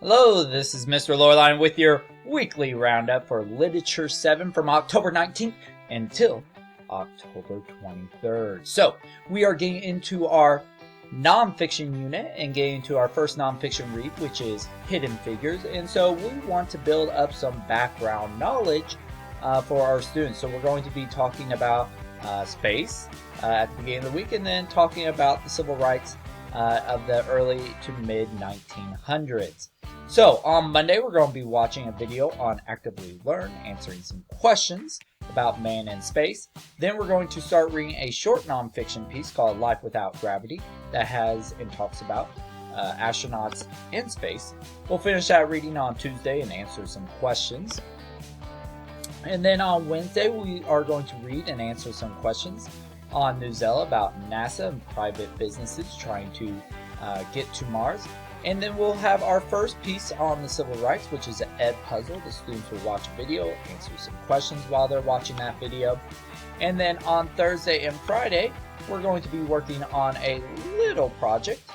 Hello, this is Mr. Loreline with your weekly roundup for Literature 7 from October 19th until October 23rd. So, we are getting into our nonfiction unit and getting into our first nonfiction read, which is Hidden Figures. And so, we want to build up some background knowledge for our students. So, we're going to be talking about space at the beginning of the week and then talking about the civil rights of the early to mid 1900s. So on Monday, we're going to be watching a video on Actively Learn, answering some questions about man in space. Then we're going to start reading a short nonfiction piece called Life Without Gravity that has and talks about astronauts in space. We'll finish that reading on Tuesday and answer some questions. And then on Wednesday, we are going to read and answer some questions on Newsela about NASA and private businesses trying to get to Mars. And then we'll have our first piece on the civil rights, which is an Edpuzzle. The students will watch a video, answer some questions while they're watching that video. And then on Thursday and Friday, we're going to be working on a little project.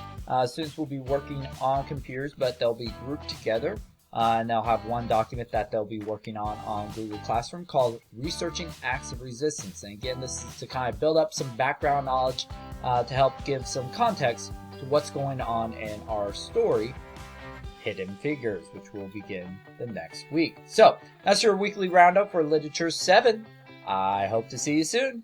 Students will be working on computers, but they'll be grouped together. And they'll have one document that they'll be working on Google Classroom called Researching Acts of Resistance. And again, this is to kind of build up some background knowledge to help give some context to what's going on in our story, Hidden Figures, which will begin the next week. So, that's your weekly roundup for Literature 7. I hope to see you soon.